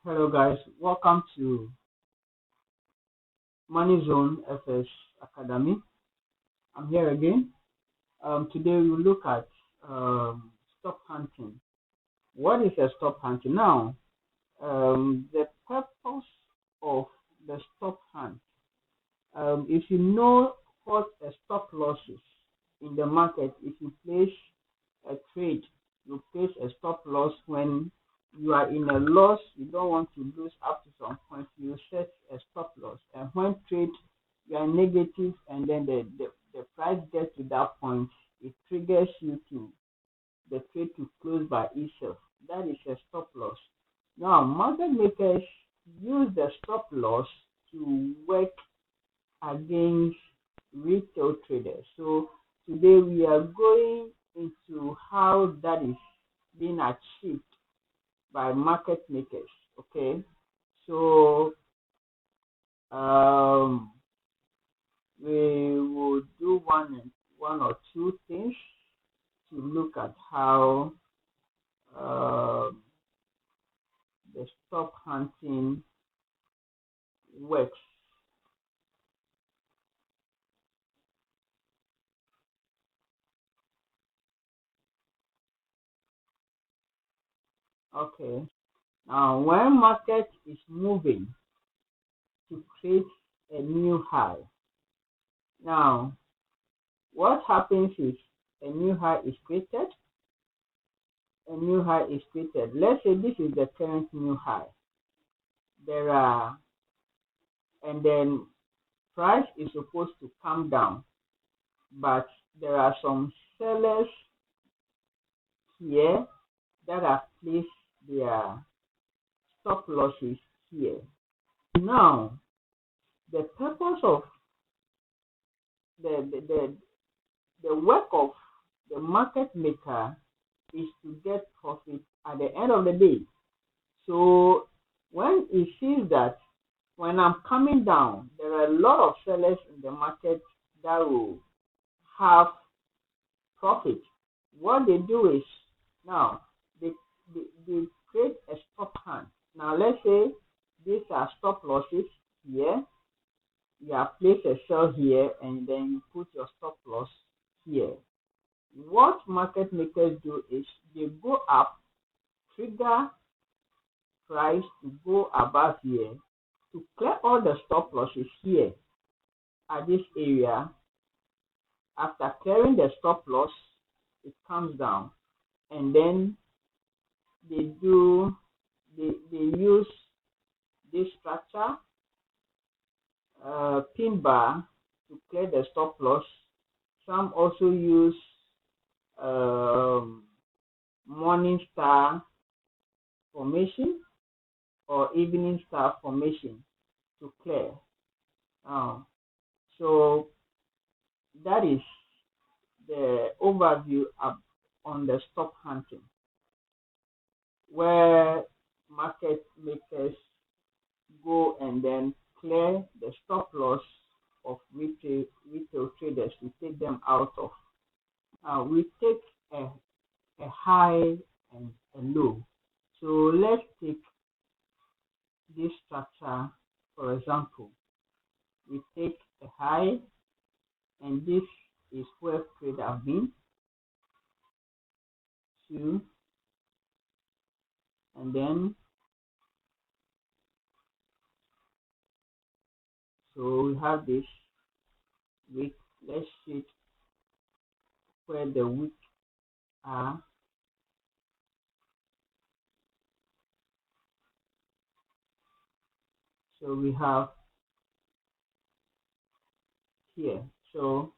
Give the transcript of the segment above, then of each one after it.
Hello guys, welcome to Money Zone FS Academy. I'm here again. Today we will look at stop hunting. What is a stop hunting? Now, the purpose of the stop hunt. If you know what a stop loss is in the market, if you place a trade, you place a stop loss when you are in a loss, you don't want to lose up to some point, you set a stop loss. And when trade you are negative and then the price gets to that point, it triggers you to the trade to close by itself. That is a stop loss. Now, market makers use the stop loss to work against retail traders. So today we are going into how that is being achieved by market makers. Okay, so we will do one or two things to look at how the stop hunting works. Okay, now when market is moving to create a new high, now what happens is a new high is created. A new high is created. Let's say this is the current new high. There are, and then price is supposed to come down, but there are some sellers here that have placed their stop losses here. Now, the purpose of the the, the, the work of the market maker is to get profit at the end of the day. So when he sees that when I'm coming down, there are a lot of sellers in the market that will have profit. What they do is now they create a stop hunt. Now let's say these are stop losses here. You have placed a sell here and then you put your stop loss here. What market makers do is they go up, trigger price to go above here to clear all the stop losses here at this area. After clearing the stop loss, it comes down, and then they use this structure, pin bar, to clear the stop loss. Some also use morning star formation or evening star formation to clear. So that is the overview on the stop hunting, where market makers go and then clear the stop loss of retail traders to take them out of. We take a high and a low. So let's take this structure, for example. We take a high, and this is where trade have been, 2, and then so we have this week. Let's see where the week are. So we have here. So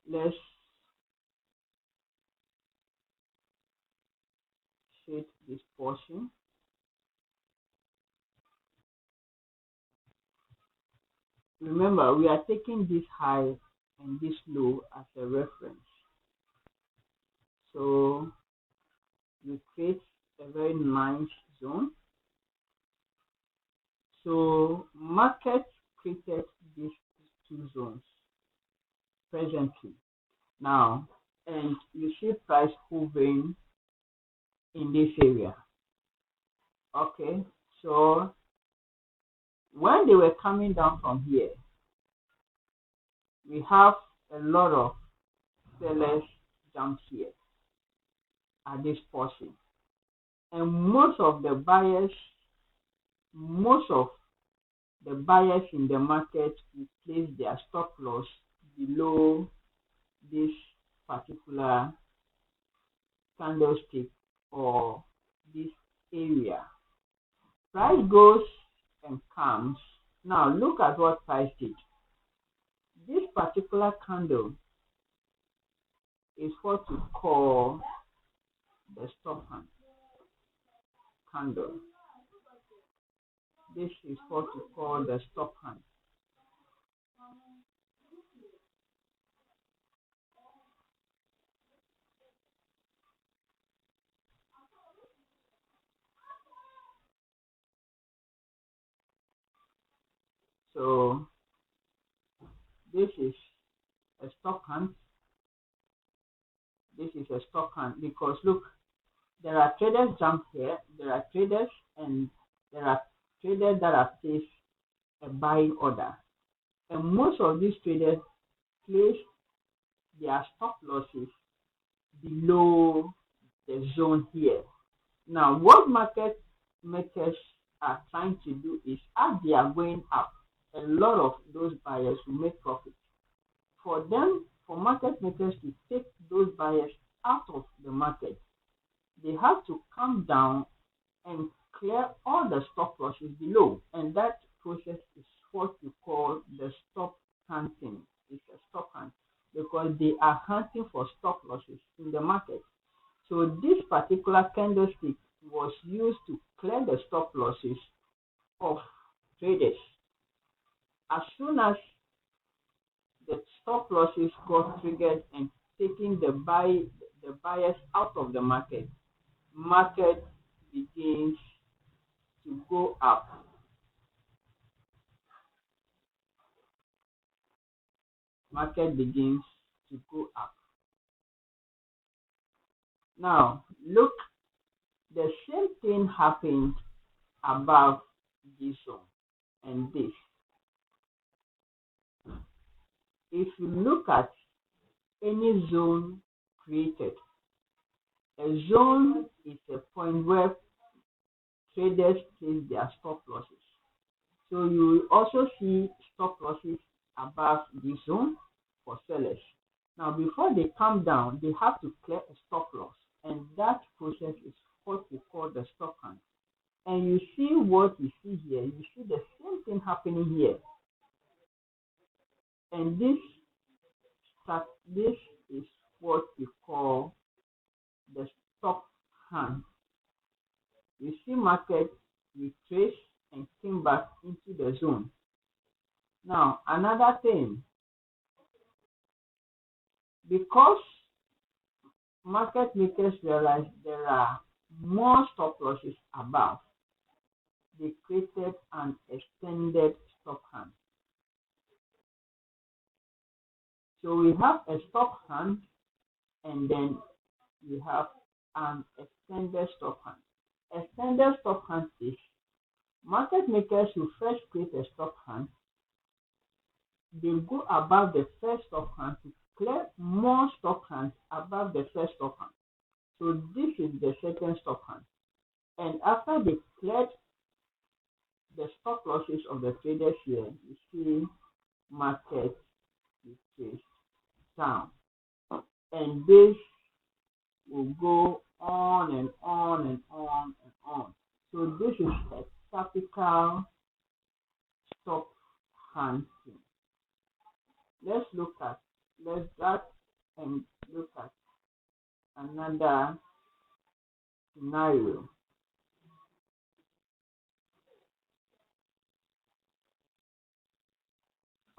let's shade this portion. Remember, we are taking this high and this low as a reference. So we create a very nice zone. So market created these two zones presently now, and you see price hovering in this area. Okay, so when they were coming down from here, we have a lot of sellers jump here at this portion, and most of the buyers in the market will place their stop loss below this particular candlestick or this area. Price goes and comes. Now look at what price did. This particular candle is what we call the stop hand candle. This is what we call the stop hand. So this is a stop hand. This is a stop hand because look, there are traders jump here. There are traders and there are traders that have placed a buying order. And most of these traders place their stop losses below the zone here. Now, what market makers are trying to do is as they are going up, a lot of those buyers will make profit. For them, for market makers to take those buyers out of the market, they have to come down and clear all the stop losses below. And that process is what we call the stop hunting. It's a stop hunt because they are hunting for stop losses in the market. So this particular candlestick was used to clear the stop losses of traders. As soon as the stop losses got triggered and taking the buyers out of the market begins to go up. Market begins to go up. Now look, the same thing happened above this zone and this. If you look at any zone created, a zone is a point where traders place their stop losses. So you will also see stop losses above this zone for sellers. Now before they come down, they have to clear a stop loss, and that process is what we call the stop hunt. And you see what you see here, you see the same thing happening here. And this is what we call the stop hunt. You see market retrace and came back into the zone. Now another thing, because market makers realize there are more stop losses above, they created an extended stop hand. So we have a stop hand and then we have an extended stop hand. Extended stop hand is market makers who first create a stop hand, they go above the first stop hand to clear more stop hands above the first stop hand. So this is the second stop hand. And after they cleared the stop losses of the traders here, you see market is down. And this will go on and on and on and on. So this is a typical stop hunting. Let's start and look at another scenario.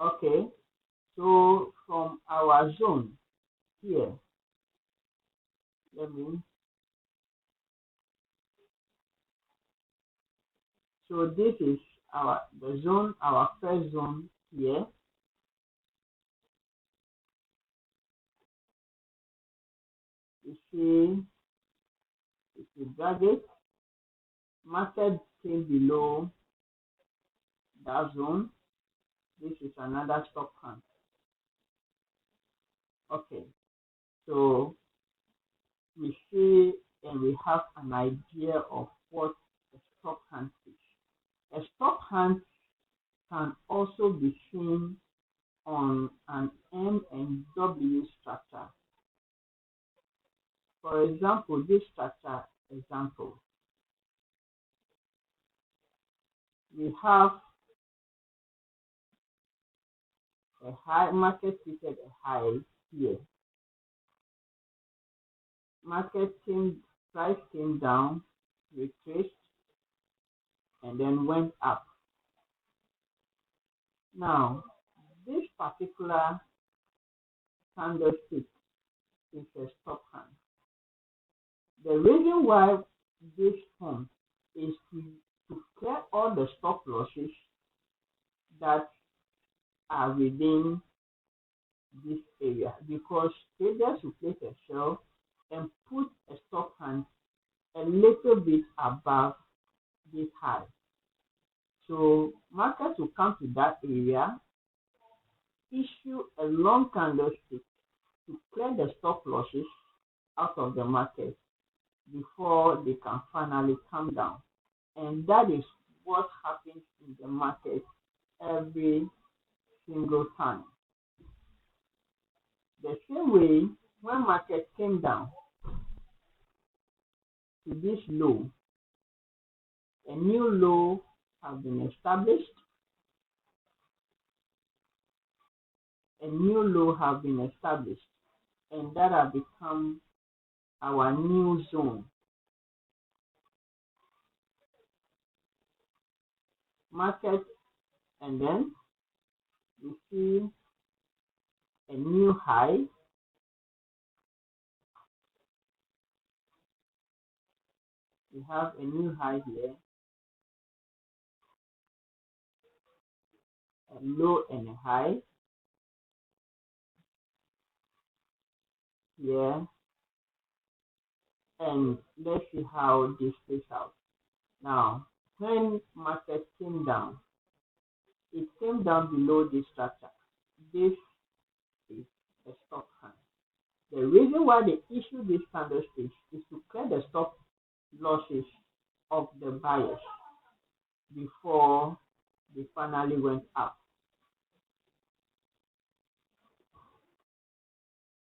Okay, so from our zone here, so this is our first zone here. You see, if you drag it, Market came below that zone. This is another stop hunt. Okay, so we see and we have an idea of what a stop hunt is. A stop hunt can also be seen on an M and W structure. For example, this structure example, we have a high market created a high here. Price came down, retraced, and then went up. Now, this particular candlestick is a stop hunt. The reason why this form is to clear all the stop losses that are within this area, because traders will place a sell and put a stop hunt a little bit above this high. So markets will come to that area, issue a long candlestick to clear the stop losses out of the market before they can finally come down. And that is what happens in the market every single time. The same way, when market came down to this low, a new low has been established. A new low has been established, and that has become our new zone. Market, and then we see a new high. We have a new high here, a low and a high here, and let's see how this plays out. Now, when market came down, it came down below this structure. This is a stop hunt. The reason why they issue this candlestick is to clear the stop losses of the buyers before they finally went up.